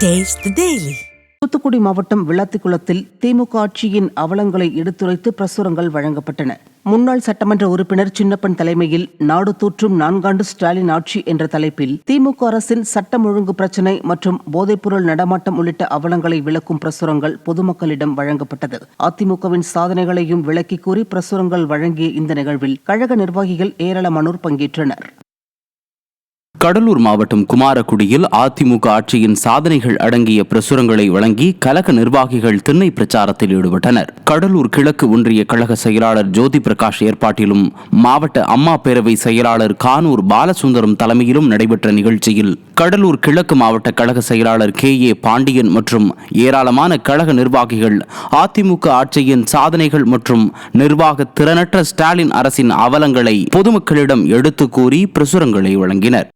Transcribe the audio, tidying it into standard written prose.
Taste the Daily. Thoothukudi மாவட்டம் விளாத்திக்குளத்தில் திமுக ஆட்சியின் அவலங்களை எடுத்துரைத்து பிரசுரங்கள் வழங்கப்பட்டன. முன்னாள் சட்டமன்ற உறுப்பினர் சின்னப்பன் தலைமையில் நாடு தூற்றும் 4 ஆண்டு ஸ்டாலின் ஆட்சி என்ற தலைப்பில் திமுக அரசின் சட்டம் ஒழுங்கு பிரச்சினை மற்றும் போதைப்பொருள் நடமாட்டம் உள்ளிட்ட அவலங்களை விளக்கும் பிரசுரங்கள் பொதுமக்களிடம் வழங்கப்பட்டது. அதிமுகவின் சாதனைகளையும் விளக்கி கூறி பிரசுரங்கள் வழங்கிய இந்த நிகழ்வில் கழக நிர்வாகிகள் ஏராளமானோர் பங்கேற்றனர். கடலூர் மாவட்டம் குமாரகுடியில் அதிமுக ஆட்சியின் சாதனைகள் அடங்கிய பிரசுரங்களை வழங்கி கழக நிர்வாகிகள் திண்ணை பிரச்சாரத்தில் ஈடுபட்டனர். கடலூர் கிழக்கு ஒன்றிய கழக செயலாளர் ஜோதி பிரகாஷ் ஏற்பாட்டிலும் மாவட்ட அம்மா பேரவை செயலாளர் கானூர் பாலசுந்தரம் தலைமையிலும் நடைபெற்ற நிகழ்ச்சியில் கடலூர் கிழக்கு மாவட்ட கழக செயலாளர் KA பாண்டியன் மற்றும் ஏராளமான கழக நிர்வாகிகள் அதிமுக ஆட்சியின் சாதனைகள் மற்றும் நிர்வாக திறனற்ற ஸ்டாலின் அரசின் அவலங்களை பொதுமக்களிடம் எடுத்து கூறி பிரசுரங்களை வழங்கினர்.